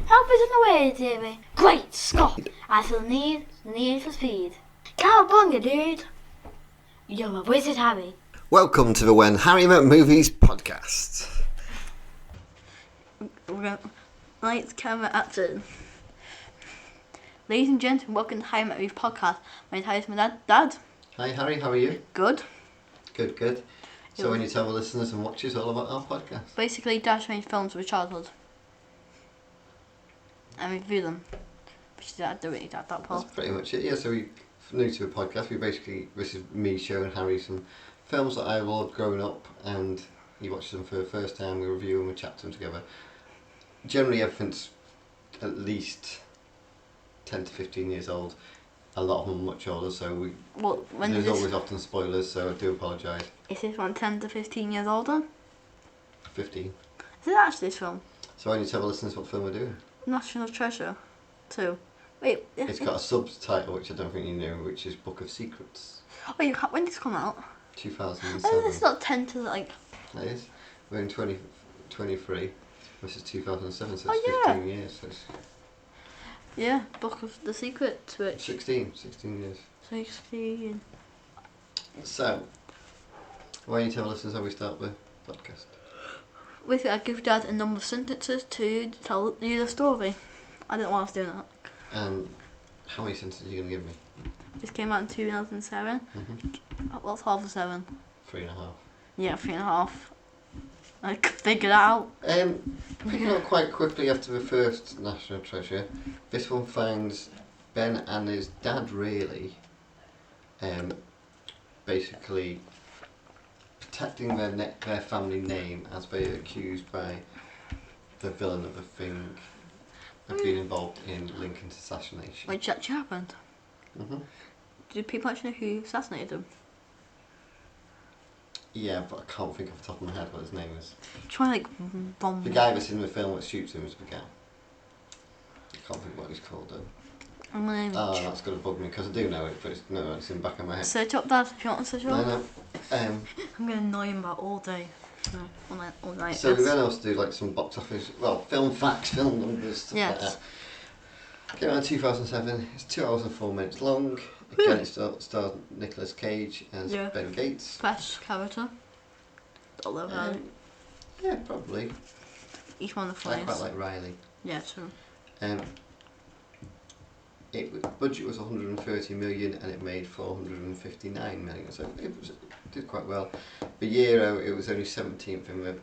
Help us on the way, Davey. Great Scott! I feel the need for speed. Cowabunga, dude! You're a wizard, Harry. Welcome to the When Harry Met Movies podcast. Lights, camera, action. Ladies and gentlemen, welcome to Harry Met Movies podcast. My name is my dad. Dad? Hi Harry, how are you? Good. Good. So when you tell the listeners and watchers all about our podcast? Basically, Dad made films of his childhood. And review them. Which Dad do it at that part. That's pretty much it, yeah. So we new to the podcast, this is me showing Harry some films that I loved growing up, and he watches them for the first time, we review them, we chat them together. Generally everything's at least 10 to 15 years old. A lot of them are much older, so there's always often spoilers, so I do apologise. Is this one 10 to 15 years older? 15. Is it actually this film? So when you tell the listeners what film we're doing? National Treasure 2. Wait. It's got a subtitle which I don't think you knew, which is Book of Secrets. Wait, when did this come out? 2007. Oh, it's not 10 to like... It is. We're in 2023. This is 2007, so it's Oh, yeah. 15 years. So it's Yeah, Book of the Secret, which... 16 years. 16. So, why don't you tell listeners how we start the podcast? Basically, I give Dad a number of sentences to tell you the story. I didn't want us doing that. And how many sentences are you going to give me? This came out in 2007. What's half of 7? 3.5. Yeah, 3.5. I could figure it out. Picking up quite quickly after the first National Treasure, this one finds Ben and his dad really basically protecting their family name as they are accused by the villain of the thing of being involved in Lincoln's assassination. Which actually happened. Did people actually know who assassinated him? Yeah, but I can't think off the top of my head what his name is. Try bomb. The guy that's in the film that shoots him is the guy. I can't think what he's called though. I'm gonna That's going to bug me because I do know it, but it's in the back of my head. search up Dad if you want to search up. No. I'm gonna annoy him about all day. No, all night. So we then also do like some box office, film facts, film numbers, stuff like Yes. that. Came out in 2007. It's 2 hours and 4 minutes long. Again, it stars Nicolas Cage as Ben Gates. Best character. Yeah, probably. Each one of the I funniest. quite like Riley. Yeah, true. Budget was 130 million and it made 459 million, so it did quite well. The year it was only 17th in the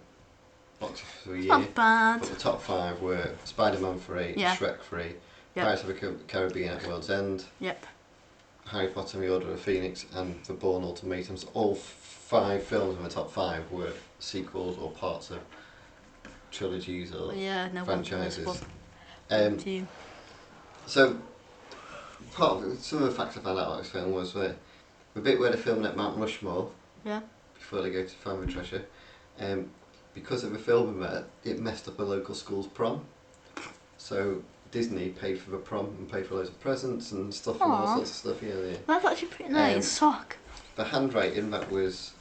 box office for the year. Not bad. But the top 5 were Spider-Man 3, Shrek 3, Pirates of the Caribbean at World's End, Harry Potter and the Order of the Phoenix, and The Bourne Ultimatums. All 5 films in the top 5 were sequels or parts of trilogies or franchises. So, some of the facts I found out about this film was the bit where the film met Mount Rushmore before they go to find the treasure. Because of the filming there, it messed up a local school's prom. So Disney paid for the prom and paid for loads of presents and stuff and all sorts of stuff. Yeah. That's actually pretty nice. Sock. The handwriting that was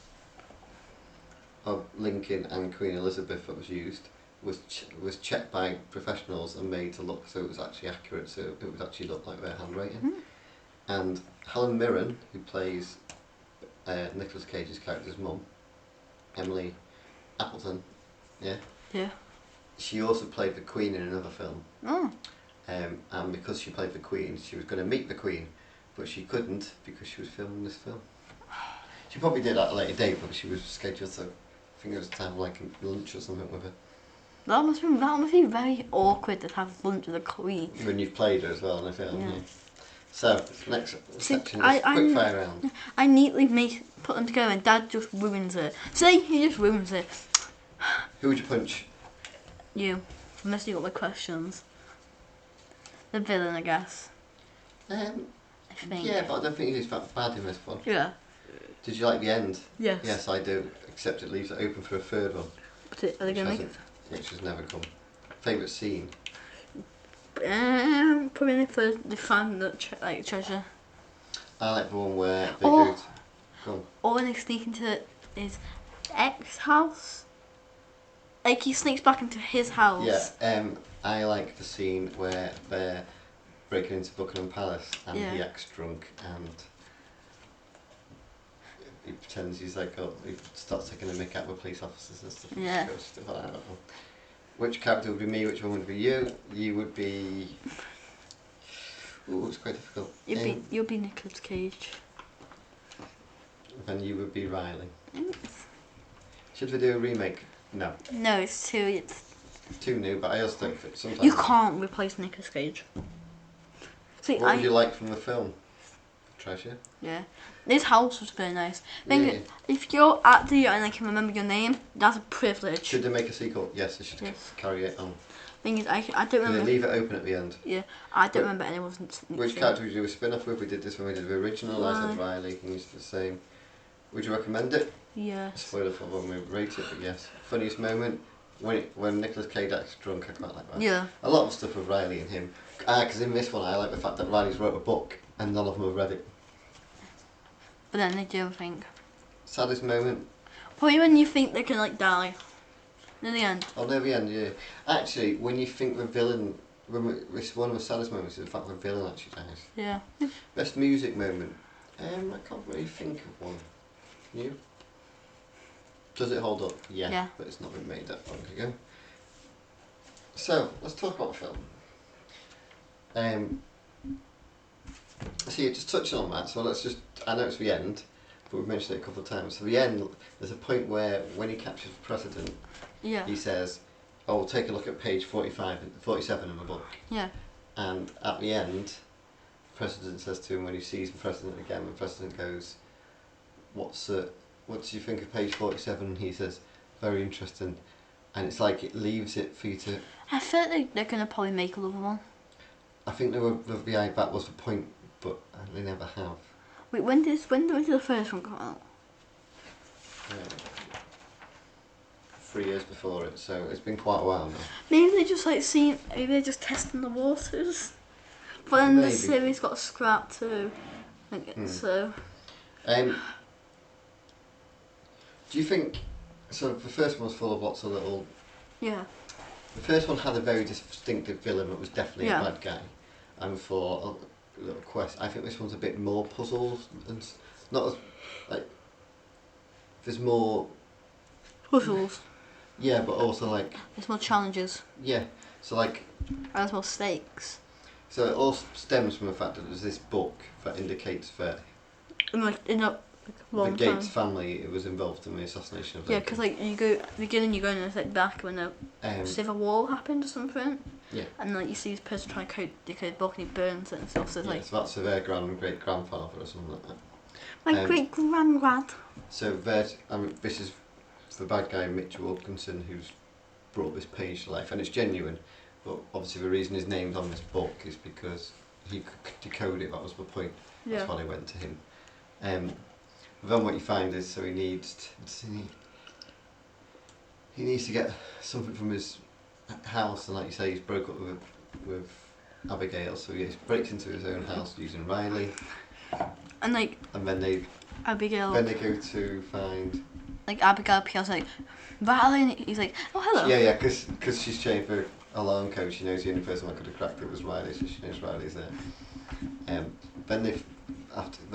of Lincoln and Queen Elizabeth that was used was checked by professionals and made to look so it was actually accurate, so it would actually look like their handwriting. And Helen Mirren, who plays Nicolas Cage's character's mum, Emily Appleton, she also played the Queen in another film. And because she played the Queen, she was going to meet the Queen, but she couldn't because she was filming this film. She probably did at a later date, but she was scheduled to, I think it was to have like lunch or something with her. That must be very awkward to have lunch with a Queen. When you've played her as well in a film, yeah. So, next section is quick fire round. I neatly put them together and Dad just ruins it. See, he just ruins it. Who would you punch? You, unless you got my questions. The villain, I guess. I think. Yeah, but I don't think he's that bad in this one. Yeah. Did you like the end? Yes. Yes, I do, except it leaves it open for a third one. Are they going to make it? Which has never come. Favourite scene? Probably the they found the treasure. I like the one where they go to... Go on. Or when they sneak into his ex house. Like he sneaks back into his house. Yeah, I like the scene where they're breaking into Buckingham Palace and Yeah. he acts drunk and he pretends he's like, he starts taking a mick out with police officers and stuff. Yeah. Stuff like that. Which character would be me? Which one would be you? You would be. Ooh, it's quite difficult. You'll be Nicolas Cage. And you would be Riley. Should we do a remake? No. No, it's too. Too new, but I also think that sometimes. You can't replace Nicolas Cage. See, What would you like from the film? Treasure? Yeah. This house was very nice. If you're at the and I can remember your name, that's a privilege. Should they make a sequel? Yes, they should Yes. carry it on. Thing is, I don't Did they remember. leave it open at the end? Yeah, I don't remember anyone's. Which character would you do a spin-off with? We did this when we did the original. I said Riley. Riley, and you said the same. Would you recommend it? Yes. Spoiler for when we rate it, but yes. Funniest moment? When Nicolas Cage acts drunk, I quite like that. Yeah. A lot of stuff with Riley and him. Because in this one I like the fact that Riley's wrote a book and none of them have read it. But then they do think. Saddest moment? Probably when you think they can like die. In the end. Oh, near the end, yeah. Actually, when you think the villain, it's one of the saddest moments is the fact the villain actually dies. Yeah. Best music moment? I can't really think of one. Can you? Does it hold up? Yeah. Yeah. But it's not been made that long ago. So, let's talk about the film. So you're just touching on that, so let's just, I know it's the end, but we've mentioned it a couple of times. So the end, there's a point where when he captures the president, Yeah. he says, oh, take a look at page 47 in the book. Yeah. And at the end, the president says to him when he sees the president again, the president goes, what do you think of page 47? And he says, very interesting. And it's like it leaves it for you to... I feel like they're gonna probably make another one. I think they were behind that was the point, but they never have. Wait, when did the first one come out? 3 years before it, so it's been quite a while now. Maybe they just maybe they're just testing the waters. But then the Maybe. series got scrapped too. So. Do you think, so the first one was full of lots of little... Yeah. The first one had a very distinctive villain that was definitely Yeah. a bad guy. And for a little quest, I think this one's a bit more puzzles and not as, like, there's more... Puzzles. Yeah, but also like, There's more challenges. yeah, so like, And there's more stakes. so it all stems from the fact that there's this book that indicates that And the long Gates time. family was involved in the assassination of Yeah, Lincoln. because like you go at the beginning, you go in and it's like back when the Civil War happened or something. Yeah. And like you see this person trying to decode the book and he burns it and stuff. So it's Yeah, like so that's their great grandfather or something like that. my great granddad. So this is the bad guy Mitch Wilkinson who's brought this page to life, and it's genuine. But obviously the reason his name's on this book is because he could decode it. That was the point. Yeah. That's why they went to him. Then what you find is, so he needs to get something from his house, and like you say, he's broke up with Abigail, so he breaks into his own house using Riley, And like and then they Abigail. go to find. Like Abigail appears like Riley, and he's like, oh hello. Yeah, because she's changed her alarm code. She knows the only person that could have cracked it was Riley, so she knows Riley's there. Then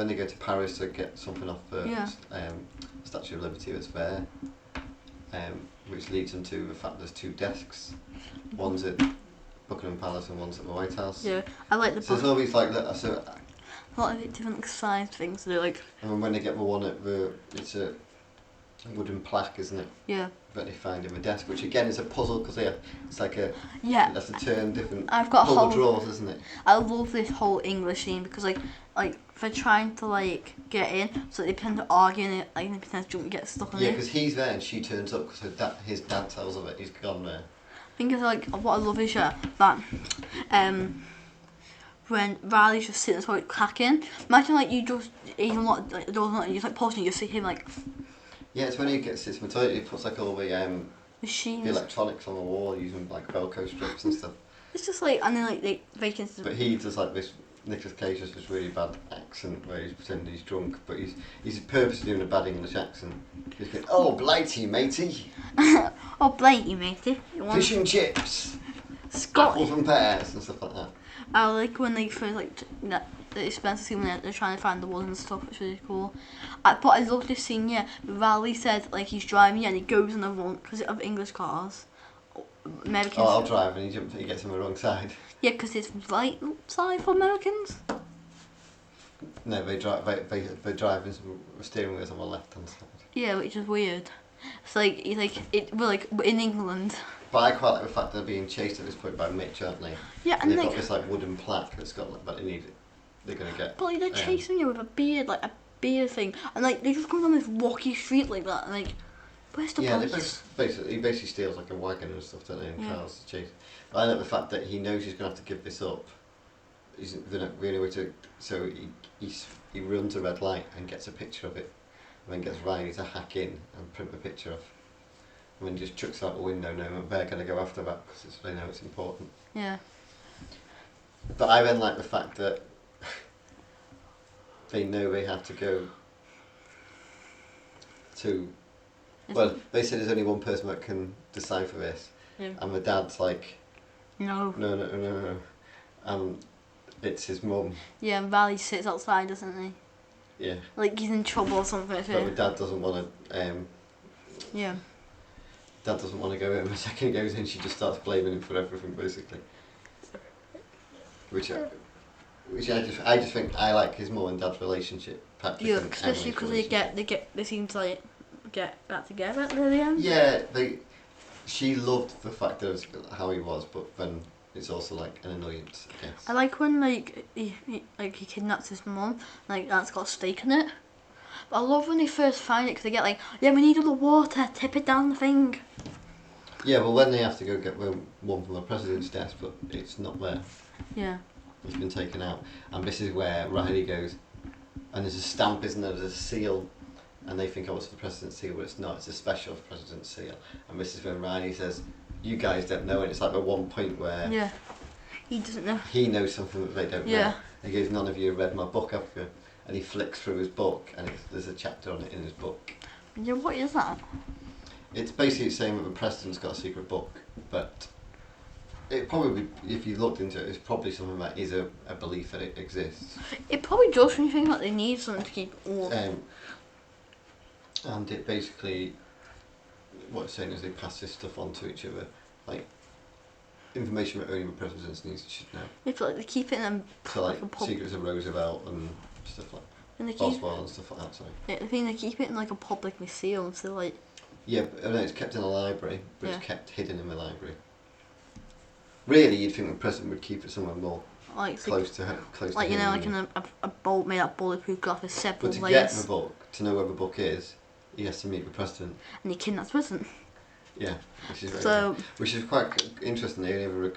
they go to Paris to get something off the Statue of Liberty that's there, which leads them to the fact there's two desks. One's at Buckingham Palace and one's at the White House. Yeah, I like the So book. there's all these like A lot of different sized things to do, like and when they get the one at it's a wooden plaque, isn't it? yeah. That they find in the desk, which again is a puzzle because it's like a Yeah. that's a turn different. I've got a pull whole the drawers, isn't it? I love this whole English scene because like they're trying to like get in, so they pretend to argue and they pretend to jump and get stuck on Yeah, it. because he's there and she turns up because his dad tells her that he's gone there. I think it's like what I love is that when Riley's just sitting there like cracking. Imagine like you just even like the door's not you just like posting, you just see him like Yeah, it's when he sits in the toilet, he puts like all the machines. electronics on the wall using like Velcro strips and stuff. It's just like and then like they vacant. But he does like this. Nicolas Cage has this really bad accent where he's pretending he's drunk, but he's purposely doing a bad English accent. He's going, "Oh, blighty, matey, Oh, Blake, you matey. You want fish and chips." Scottish got apples and pears and stuff like that. I like when they first the Spencer scene when they're trying to find the woods and stuff. It's really cool. But I love this scene. Yeah, Riley said like he's driving and he goes on the wrong because of English cars. Americans. Oh, I'll drive, and he gets on the wrong side. Yeah, because it's right side for Americans. No, they drive. They drive with steering wheels on the left hand side. Yeah, which is weird. It's like we're in England. But I quite like the fact they're being chased at this point by Mitch, aren't they? Yeah, And and they've like, got this like wooden plaque that's got like, but they're gonna get. but like they're chasing you with a beard, like a beard thing, and like they just come down this rocky street like that, and like, where's the Yeah, police? he basically steals like a wagon and stuff, don't they? And Yeah. cars to chase. But I like the fact that he knows he's gonna have to give this up. They're not really way to. So he runs a red light and gets a picture of it, and then gets Riley to hack in and print the picture off. And then just chucks out the window, knowing they're gonna go after that because they know it's important. Yeah. But I then like the fact that they know they have to go to. Well, they said there's only one person that can decipher this, Yeah. and the dad's like, No. no. It's his mum. Yeah, and Riley sits outside, doesn't he? Yeah. Like he's in trouble or something. But the dad doesn't want to. Yeah. Dad doesn't want to go in. The second he goes in, she just starts blaming him for everything, basically. Which I just think I like his mum and dad's relationship. Patrick Yeah, and especially Emily's because relationship. they seem to like get back together at the end. Yeah, she loved the fact that it was how he was, but then it's also like an annoyance, I guess. I like when like he kidnaps his mum, like that's got a stake in it. But I love when they first find it because they get like, yeah, we need all the water, tip it down the thing. Yeah, well, when they have to go get one from the president's desk, but it's not there. Yeah. It's been taken out, and this is where Riley goes, and there's a stamp, isn't there? There's a seal, and they think, oh, it's the president's seal, but it's not. It's a special president's seal. And this is when Riley says, "You guys don't know," and it's like the one point where Yeah. He doesn't know. he knows something that they don't know. Yeah. He goes, "None of you have read my book, have you?" And he flicks through his book, and there's a chapter on it in his book. Yeah, what is that? It's basically saying that the president's got a secret book, but it probably, if you looked into it, it's probably something that is a belief that it exists. It probably does when you think that they need something to keep all. And it basically, what it's saying is they pass this stuff on to each other, like information that only the president should know. It's like they keep it in them. So like a pub. secrets of Roosevelt and stuff like And they keep. Boswell and stuff like that. Sorry. Yeah, the thing they keep it in like a public museum, so like. Yeah, but it's kept in a library, but Yeah. it's kept hidden in the library. Really, you'd think the president would keep it somewhere more Like, close to him. like you know, like in a bolt made out bulletproof glass with several But to layers, get the book, to know where the book is, he has to meet the president. and he kidnaps the president. Yeah, which is very So which is quite interesting. They only ever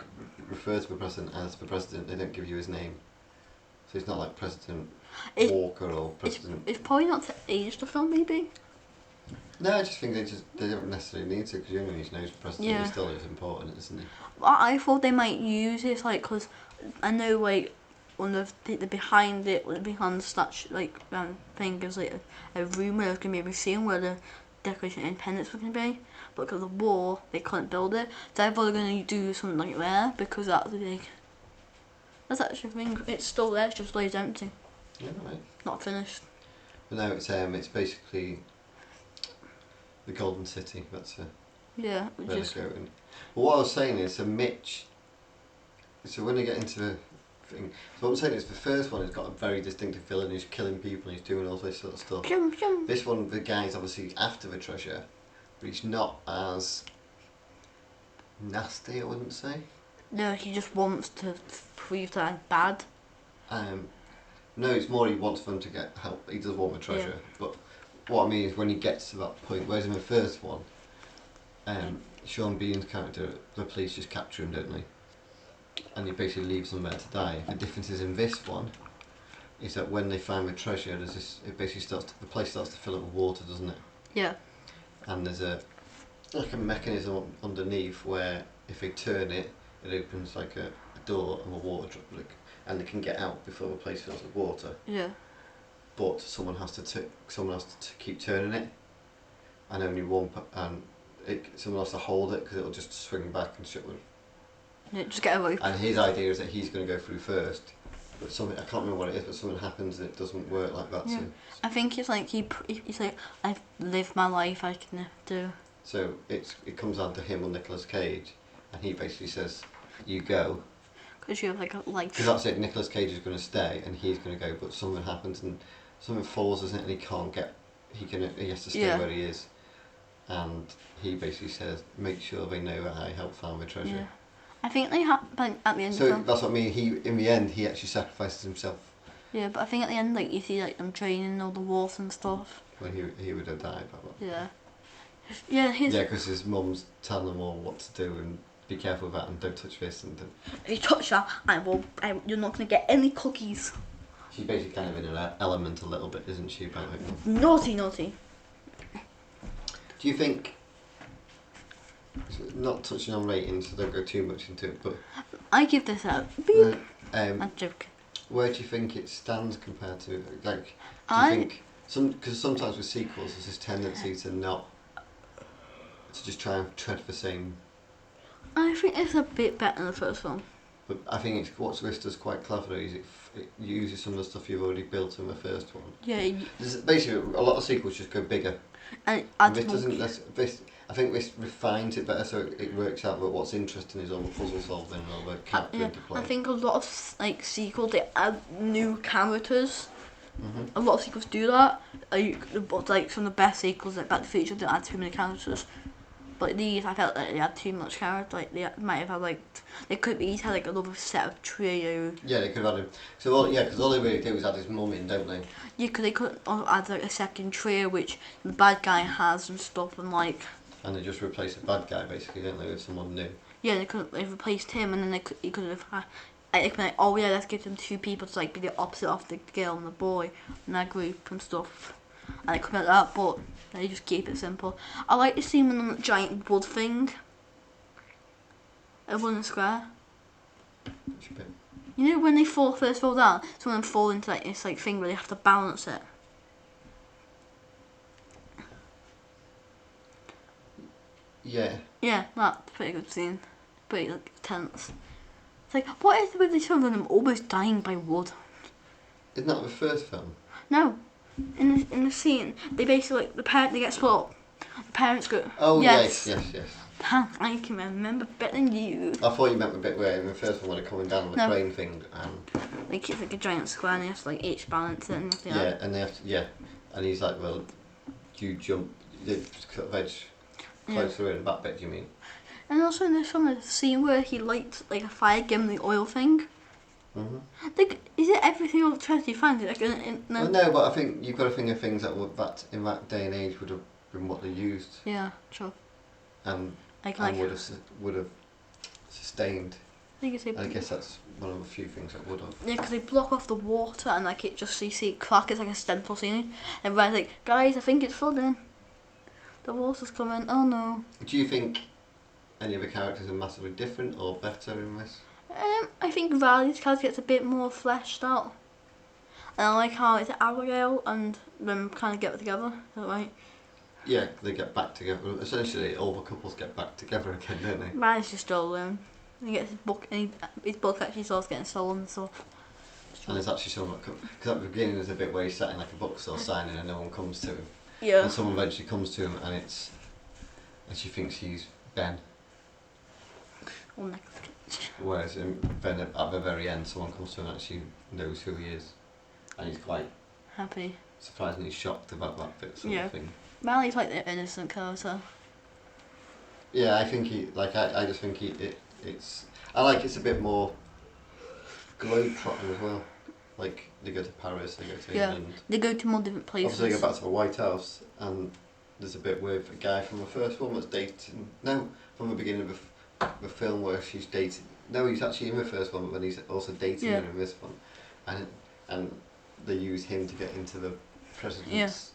refer to the president as the president. They don't give you his name, so it's not like President It- Walker or President. it's probably not to age the film, maybe. No, I just think they don't necessarily need to, because you only need to know he's the president. Yeah. He still is important, isn't he? I thought they might use it like because I know like one of the behind the statue like thing is like a room where there's gonna be a museum where the Declaration of Independence was gonna be, but because of the war they couldn't build it. So I thought they're gonna do something like there because that's the thing. That's actually a thing. It's still there. It's just lays empty, Yeah, right. not finished. But no, it's basically the Golden City. That's Yeah, where just they're going. Well, what I was saying is, so Mitch. So when they get into the thing, so what I'm saying is, the first one has got a very distinctive villain who's killing people and he's doing all this sort of stuff. jump, jump. This one, the guy's obviously after the treasure, but he's not as nasty, I wouldn't say. No, he just wants to prove that I'm bad. No, it's more he wants them to get help. He does want the treasure, but what I mean is when he gets to that point, whereas in the first one, Sean Bean's character, the police just capture him, don't they? And he basically leaves them there to die. The difference is in this one, is that when they find the treasure, there's this. It basically the place starts to fill up with water, doesn't it? Yeah. And there's a mechanism underneath where if they turn it, it opens like a door and the water drop, and they can get out before the place fills with water. Yeah. But someone has to keep turning it, and only one someone has to hold it because it'll just swing back and shut with Yeah, just get a rope. And his idea is that he's going to go through first, but something, I can't remember what it is, but something happens and it doesn't work like that. Yeah. I think it's like he's like, I've lived my life, I can do. So it comes down to him or Nicolas Cage, and he basically says, "You go." Because you have like a life. Because that's it. Nicolas Cage is going to stay, and he's going to go, but something happens and something falls, isn't it? And he can't get. He has to stay where he is, and he basically says, "Make sure they know that I helped find the treasure." Yeah. I think they have like, at the end. So of them, that's what I mean. In the end, he actually sacrifices himself. yeah, but I think at the end, like you see like them training all the wars and stuff. When he would have died, but Yeah. Yeah, yeah, because his mum's telling them all what to do and be careful with that and don't touch this and. If you touch that, you're not gonna get any cookies. She's basically kind of in an element a little bit, isn't she? About it. Naughty, naughty. Do you think? Not touching on ratings, so don't go too much into it. But I give this a beep. I'm joking. where do you think it stands compared to like? Do you I- think because sometimes with sequels there's this tendency to just try and tread the same. I think it's a bit better than the first one. But I think it's what Swiss does quite cleverly is it uses some of the stuff you've already built in the first one. Yeah, Basically, a lot of sequels just go bigger. and it And adds this more. doesn't. I think this refines it better, so it works out. But what's interesting is all the puzzle solving and all the character Yeah, interplay. I think a lot of like sequels they add new characters. Mhm. A lot of sequels do that. But like some of the best sequels, like Back to the Future, don't add too many characters. But these, I felt like they had too much character. Like they might have had like they could be each had like another set of trio. Yeah, they could have had him. So because all they really do is add his mum in, don't they? Yeah, because they could also add like a second trio, which the bad guy has and stuff, and like And they just replace the bad guy basically, don't they, with someone new. yeah, they replaced him, and then he could have had. Like, they could be like, oh yeah, let's give them two people to like be the opposite of the girl and the boy in that group and stuff. And it could be like that, but they just keep it simple. I like to see them on the giant wood thing. A wooden square. Which bit? You know when they first fall down, some of them fall into like this like thing where they have to balance it. Yeah. Yeah, that's a pretty good scene. Pretty like tense. It's like, what is it with these films and them almost dying by wood? Isn't that the first film? No. In the scene, they basically like they get split up. The parents go. Oh yes. yes. Damn, I can remember better than you. I thought you meant the bit where in the first one when they're coming down on the No. crane thing and Like it's like a giant square and they have to like each balance it and nothing like and they have to and he's like, well, you jump the veg closer in that bit. Do you mean? And also in this film, there's a scene where he lights like a fire, giving the oil thing. Mhm. Like, is it everything all the treasure you find? Like, Well, no, but I think you've got to think of things that in that day and age would have been what they used yeah, sure. and Like, would have sustained. I think it's I guess that's one of the few things that would have. yeah, because they block off the water and like it just you see it crack. It's like a stencil scene. Everybody's like, guys, I think it's flooding. The water's coming. Oh no. Do you think any of the characters are massively different or better in this? I think Riley's character gets a bit more fleshed out. And I like how it's Abigail and them kind of get together. Is that right? Yeah, they get back together. Essentially, all the couples get back together again, don't they? Riley's just all alone. He gets his book, and his book actually starts getting stolen and stuff. And there's actually someone because at the beginning there's a bit where he's sat in like a bookstore signing and no one comes to him. Yeah. And someone eventually comes to him and she thinks he's Ben. Or Nicolas Cage. Whereas Ben at the very end someone comes to him and actually knows who he is. And he's quite Happy. surprisingly shocked about that bit sort Yeah. of thing. Riley's like the innocent character. Yeah, I think I just think it's a bit more globe-trotting as well. Like they go to Paris, they go to Yeah. England. They go to more different places. Obviously, they go back to the White House, and there's a bit with a guy from the first one that's dating. No, from the beginning of the film where she's dating. No, he's actually in the first one, but then he's also dating her in this one, and they use him to get into the president's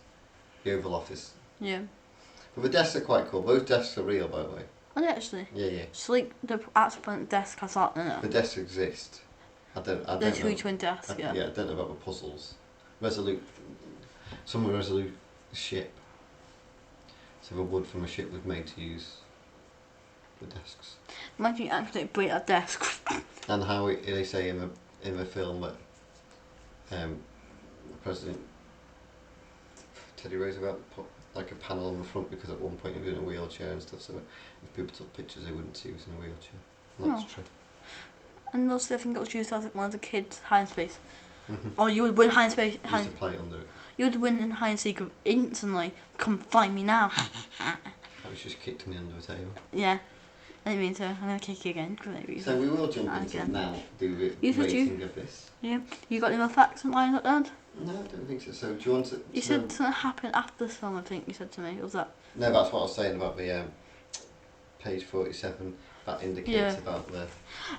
the Oval Office. Yeah. But the desks are quite cool. Those desks are real, by the way. Are they actually? Yeah. It's like the actual desk has that in it. The desks exist. I don't The know. two twin desks, yeah. Yeah, I don't know about the puzzles. Some Resolute ship. So the wood from a ship was made to use the desks. Imagine you actually break that desk. And how they say in the film that President Teddy Roosevelt put like a panel on the front because at one point he was in a wheelchair and stuff, so if people took pictures they wouldn't see he was in a wheelchair. And that's true. And also I think it was used as one of the kids' hide and space. Mm-hmm. Or you would win hide and space. Used to play under it. You would win in hide and seek instantly. Come find me now. I was just kicked me under the table. Yeah. I didn't mean to. I'm gonna kick you again. So we will jump into it now. Do the rating of this. Yeah. You got any more facts lined up, Dad? No, I don't think so. So do you want to? You said something happened after this film. I think you said to me. Was that? No, that's what I was saying about the page 47. That indicates about the.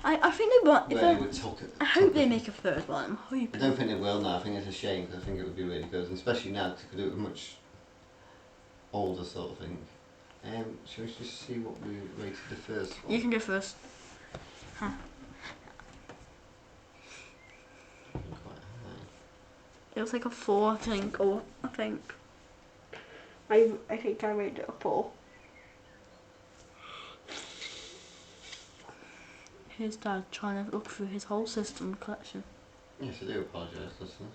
I think they want. Where they would talk. I hope they make a third one. I'm hoping. I don't think they will now. I think it's a shame because I think it would be really good, and especially now because they could do it with much older sort of thing. Shall we just see what we rated the first one? You can go first. Quite high. It was like a 4, I think. Or I think I rated it a 4. Here's Dad trying to look through his whole system collection. Yes, I do apologise, listeners.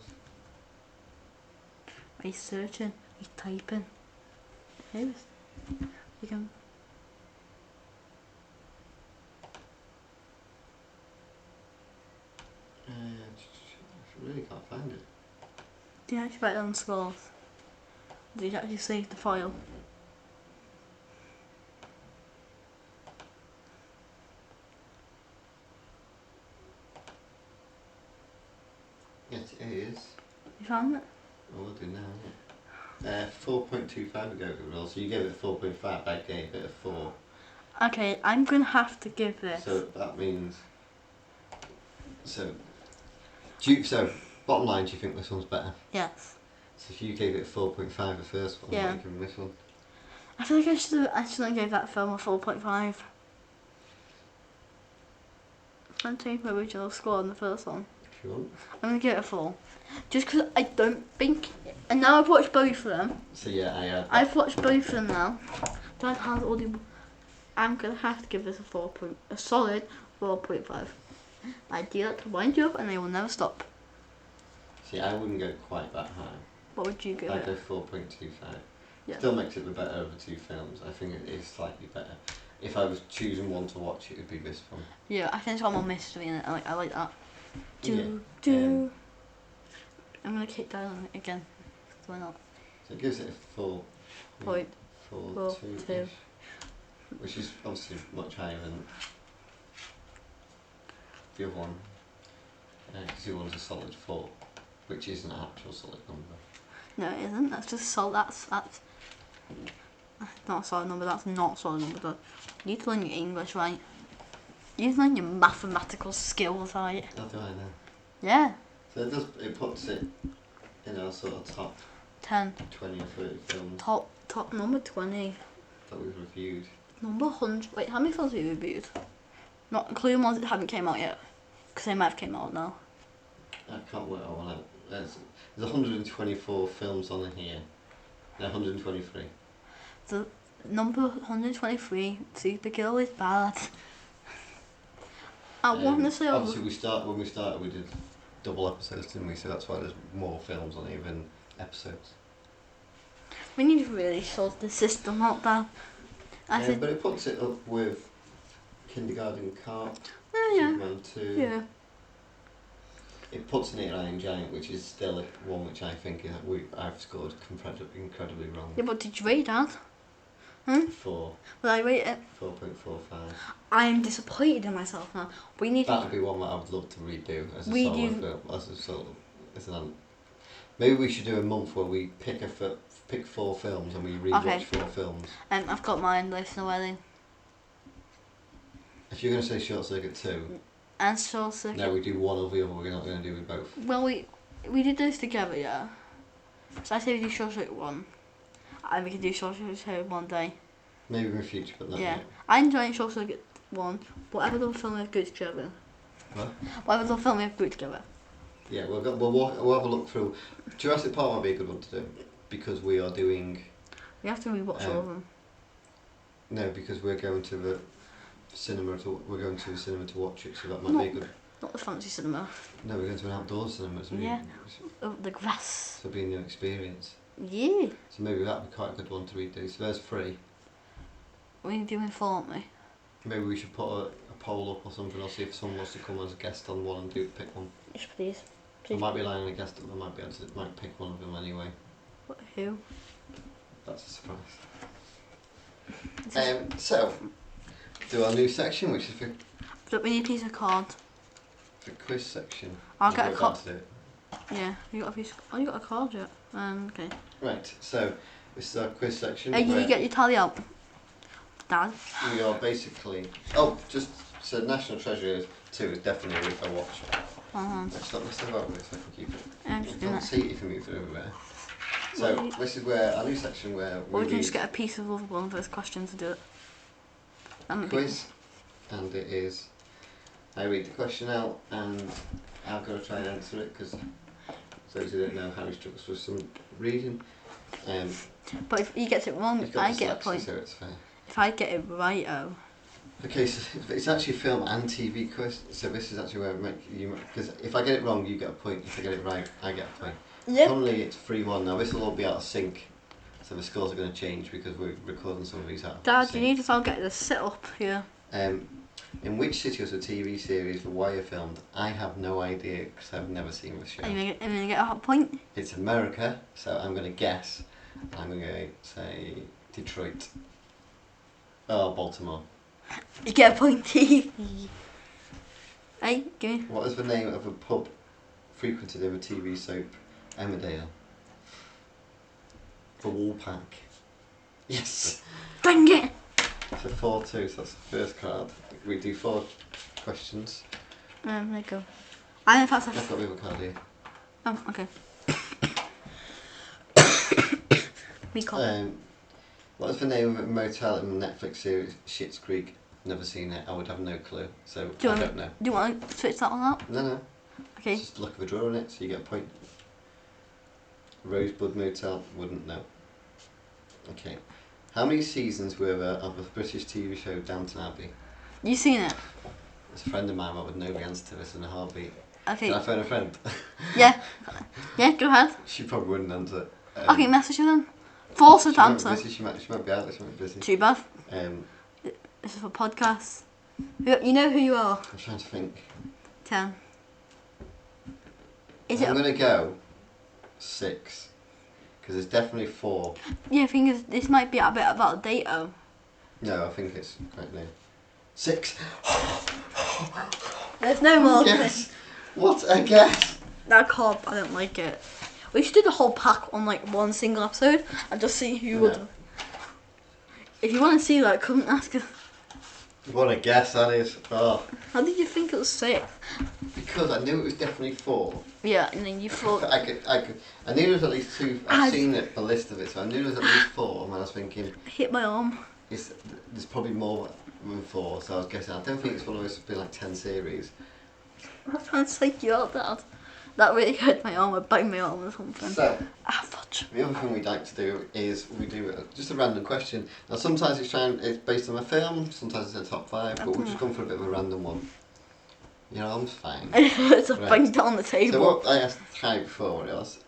He's searching. He's typing. Here's. You can. I really can't find it. Did you actually write down the scores? Did you actually save the file? Yes, it is. You found it? I will do now. 4.25 I gave it all, so you gave it a 4.5, I gave it a 4. Okay, I'm gonna have to give this. So that means. So bottom line, do you think this one's better? Yes. So if you gave it a 4.5 the first one, Yeah. what are you giving this one? I feel like I shouldn't have gave that film a 4.5. I'm taking my original score on the first one. If you want. I'm gonna give it a 4. Just because I don't think. And now I've watched both of them. So yeah, I've watched both of them now. Dad has already. I'm gonna have to give this a solid 4.5. I do that to wind you up, and they will never stop. See, I wouldn't go quite that high. What would you give I'd it? go 4.25. Yeah. Still makes it the better of the two films. I think it is slightly better. If I was choosing one to watch, it would be this one. Yeah, I think it's got more mystery in it. I like that. Yeah. I'm gonna kick down on it again. Why not? So it gives it a 4.42, which is obviously much higher than the other one. Because the other one's a solid 4, which isn't an actual solid number. No, it isn't. That's just solid. That's not a solid number. That's not a solid number. Though. You need to learn your English, right? You need to learn your mathematical skills, right? How do I know? Yeah. So it puts it in our sort of top 10. 20 or 30 films Top number 20. that we've reviewed. Number 100. Wait, how many films have you reviewed? Not including ones that haven't came out yet. Because they might have came out now. I can't work out one out. There's 124 films on here. No, 123. The number 123, Supergirl is bad. I want to say obviously when we started we did double episodes, didn't we? So that's why there's more films on here than episodes. we need to really sort the system out there. I think. But it puts it up with Kindergarten Cop, Yeah. Superman 2. Yeah. It puts in it Iron Giant, which is still one which I think I've scored incredibly wrong. Yeah, but did you rate that? 4. Will I rate it? 4.45. I am disappointed in myself now. We need That to. would be one that I would love to redo as a We solo do- film. Maybe we should do a month where we pick 4 films and we rewatch Okay. 4 films. I've got mine list already. If you're going to say Short Circuit 2, And Short Circuit. no, we do one or the other. We're not going to do with both. Well, we did those together, yeah. So I say we do Short Circuit 1. And we can do Short Circuit 2 one day. Maybe in the future, but not Yeah. yet. I enjoy Short Circuit 1. Whatever little film we have good together. What? Whatever little film we have good together. Yeah, we'll have a look through. Jurassic Park might be a good one to do because we are doing. We have to rewatch all of them. No, because we're going to the cinema. We're going to the cinema to watch it, so that might No. be a good. Not the fancy cinema. No, we're going to an outdoor cinema. So Yeah. Oh, the grass. So it'll be a new experience. Yeah. So maybe that'd be quite a good one to redo. So there's 3. What are you doing for me? Maybe we should put a poll up or something. I'll see if someone wants to come as a guest on one and pick one. Yes, please. I Please. might be lying on a guest, but I might be able to might pick one of them anyway. Who? That's a surprise. So, do our new section, which is But we need a piece of card. the quiz section. I'll You've get a worked card. out to do it. Yeah. You got a piece. Oh, you got a card yet? Okay. Right, so this is our quiz section. Hey, where you get your tally out, Dad. we are basically. Oh, just so National Treasure 2 is definitely a watch. Stop messing about with it so I can keep it. I'm just I doing can't that. see it if you move it over there. So this is where our new section where Or we we can just read get a piece of other one first question to do it. That might be- quiz, and it is. I read the question out, and I've got to try and answer it because those who don't know, Harry struggles with some reading. But if he gets it wrong, He's got I get a dyslexia, point. so it's fair. If I get it right, Okay, so it's actually a film and TV quiz. So this is actually where I make you, because if I get it wrong, you get a point. If I get it right, I get a point. Yep. Normally it's 3-1. Now this will all be out of sync, so the scores are going to change because we're recording some of these out of Dad, sync. you need to start getting this set up here. In which city was the TV series The Wire filmed? I have no idea because I've never seen the show. Are you gonna get a hot point? It's America, so I'm going to guess. I'm going to say Detroit. Oh, Baltimore. You get a point, T. Hey, give me. What is the name of a pub frequented in the TV soap Emmerdale? The Woolpack. Yes! Dang it! So 4-2, so that's the first card. We do 4 questions. There you go. I don't know if that's I've got the other card here. Oh, okay. Me call. What is the name of a motel in the Netflix series Schitt's Creek? Never seen it. I would have no clue. So Do you I want- don't know. Do you want to switch that one up? No. Okay. It's just luck of a draw on it, so you get a point. Rosebud Motel, wouldn't know. Okay. How many seasons were there of the British TV show Downton Abbey? You seen it? There's a friend of mine that would know the answer to this in a heartbeat. Okay. Can I phone a friend? Yeah. Yeah, go ahead. She probably wouldn't answer it. Okay, message her then. Force her she to might be answer. busy, she might be out, she might be busy. Too bad. This is a podcast. You know who you are. I'm trying to think. 10. Is I'm it? going to go 6. Because there's definitely 4. Yeah, thing is, this might be a bit about date. Oh. No, I think it's quite new. 6. There's no more. Yes! What a guess! That card, I don't like it. We should do the whole pack on like one single episode and just see who would. No. If you want to see that, come and ask us. What a guess that is. Oh. How did you think it was 6? Because I knew it was definitely 4. Yeah, and then you thought. I knew there was at least 2. I've seen a list of it, so I knew there was at least 4. And I was thinking, Hit my arm. there's probably more than 4. So I was guessing. I don't think it's one of those to be like 10 series. I'm trying to take you out, Dad. That really hurt my arm. I banged my arm or something. So Fudge. the other thing we'd like to do is we do just a random question. Now sometimes it's based on a film, sometimes it's a top 5, but we've just gone for a bit of a random one. Your arm's fine. It's a Right. banged on the table. So what I asked Kai before was,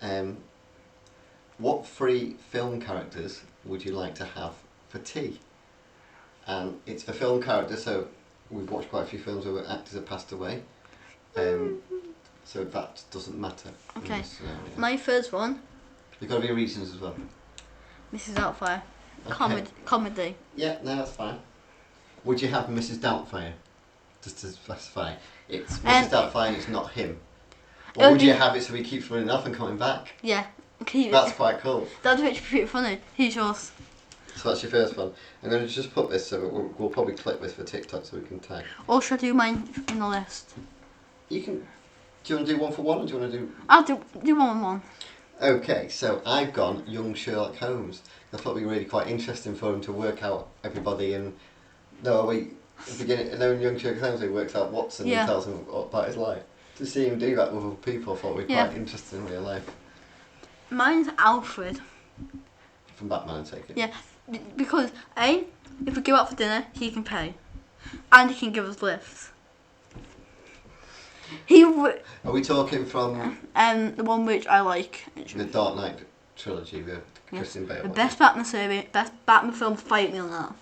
what 3 film characters would you like to have for tea? And it's for film characters, so we've watched quite a few films where actors have passed away. So that doesn't matter. in Okay. this scenario. My first one, There's got to be reasons as well. Mrs. Doubtfire. Okay. Comedy. Yeah, no, that's fine. Would you have Mrs. Doubtfire? Just to specify. It's Mrs. Doubtfire, it's not him. Or would you have it so he keeps running off and coming back? Yeah. Okay, That's quite cool. That'd be pretty funny. Who's yours? So that's your first one. I'm going to just put this so we'll probably clip this for TikTok so we can tag. Or should I do mine in the list? You can. Do you want to do one for one or do you want to do. I'll do one on one. Okay, so I've gone young Sherlock Holmes. I thought it'd be really quite interesting for him to work out everybody and. No, wait. At the beginning, and then in young Sherlock Holmes, he works out Watson Yeah. and tells him about his life. To see him do that with other people, I thought would be Yeah. quite interesting in real life. Mine's Alfred. From Batman, I take it. Yeah, because if we go out for dinner, he can pay. And he can give us lifts. Are we talking from The one which I like. the Dark Knight trilogy with Christian Bale? The best Batman series, best Batman film, fight me on that.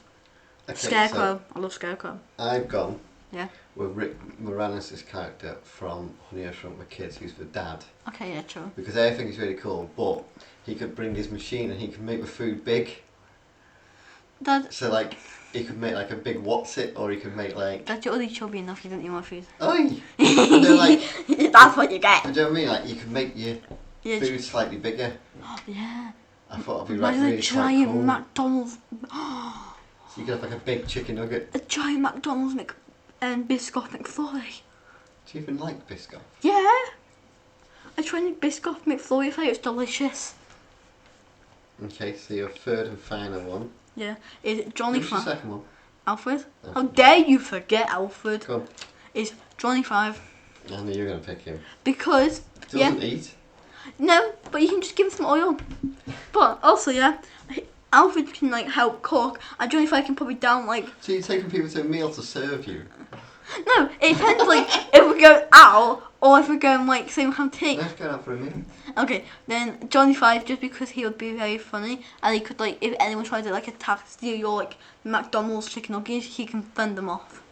Okay, Scarecrow. I love Scarecrow. So I've gone Yeah. with Rick Moranis' character from Honey, I Shrunk My Kids, who's the dad. Okay, yeah, true. Because I think he's really cool, but he could bring his machine and he could make the food big. Dad, So like, he could make like a big What's-It, or he could make like... Dad, you're already chubby enough, you don't need more food. Oi! And they're like... That's what you get. Do you know what I mean? Like, you could make your Yeah, food slightly bigger. yeah. I thought it'd be like Imagine really a quite giant cool. McDonald's. So you could have like a big chicken nugget. A giant McDonald's Biscoff McFlurry. Do you even like Biscoff? Yeah. I tried a Biscoff McFlurry, I thought it was delicious. Okay, so your third and final one. Yeah. Is Johnny Who's your 5? second one? Alfred? Oh. How dare you forget Alfred? Go on. Is Johnny 5. I knew you were going to pick him. Because, Doesn't eat. no, but you can just give him some oil. But also, yeah, Alfred can like help cook, and Johnny 5 can probably down like. So you're taking people to a meal to serve you? No, it depends like if we're going out or if we're going like say we have tea. Let's go out for a meal. Okay, then Johnny 5 just because he would be very funny and he could like if anyone tried to like attack steal your like McDonald's chicken nuggets, he can fend them off.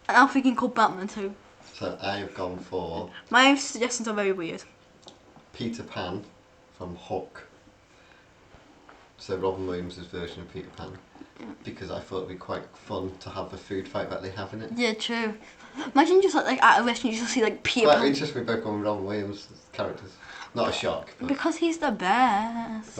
And Alfred can call Batman too. So I've gone for My suggestions are very weird. Peter Pan from Hook. So Robin Williams' version of Peter Pan. Because I thought it'd be quite fun to have the food fight that they have in it. Yeah, true. Imagine just like at a restaurant you just see like Peter Quite Pan. interesting, we both gone with Robin Williams' characters. Not a shock. But, Because he's the best.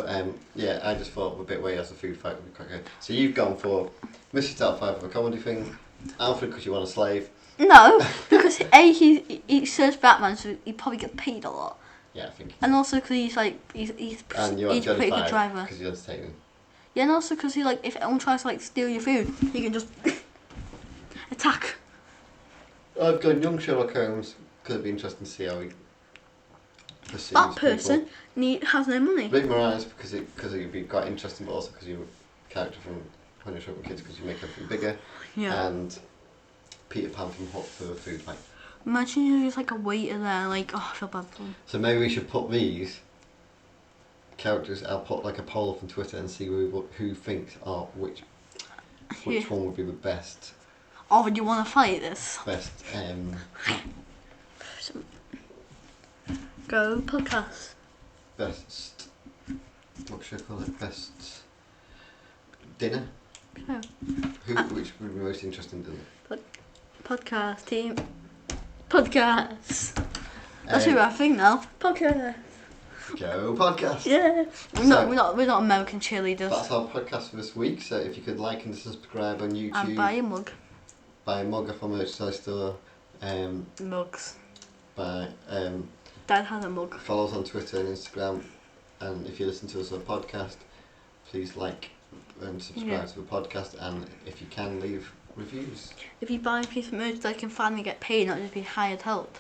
yeah, I just thought the bit where he has the food fight would be quite good. So you've gone for Mr. Doubtfire for a comedy thing, Alfred because you want a slave. No, because A, he serves Batman, so he probably get paid a lot. Yeah, I think. And also because he's And you want he's a Johnny pretty good Five driver. because you're entertaining. Yeah, and also because he like if anyone tries to like steal your food, he can just attack. I've gone young Sherlock Holmes because it'd be interesting to see how he pursues That person has no money. Rick Moranis because it'd be quite interesting, but also because you're a character from Honey, I Shrunk My Kids because you make everything bigger. Yeah. And Peter Pan from Hook for food fight. Imagine you're just like a waiter there, like oh I feel bad for him. So maybe we should put these characters. I'll put like a poll up on Twitter and see who thinks which Yeah. one would be the best. Oh, would you want to fight this? Go podcast. Best. What should I call it? Best dinner. Oh. Which would be most interesting dinner? Podcast team. Podcast. That's our thing now. Podcast. Go podcast. Yeah. We're not American cheerleaders. That's our podcast for this week. So if you could like and subscribe on YouTube, And buy a mug. buy a mug off our merchandise store, Mugs. buy Dad has a mug. follow us on Twitter and Instagram, and if you listen to us on a podcast, please like and subscribe to the podcast, and if you can, leave reviews. If you buy a piece of merchandise, you can finally get paid, not just be hired help.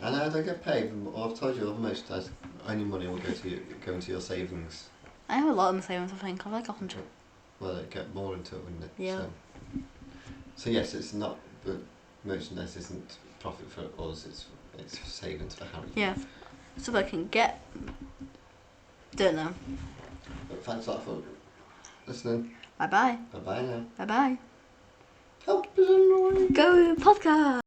And I don't get paid. I've told you, all the merchandise, any money will go into your savings. I have a lot of my savings, I think. I have like 100. Well, it'd get more into it, wouldn't it? Yeah. So yes, it's not the merchandise isn't profit for us. It's savings for Harry. Yeah. So I can get. Don't know. But thanks a lot for listening. Bye bye. Bye bye now. Bye bye. Help is annoying. Go podcast.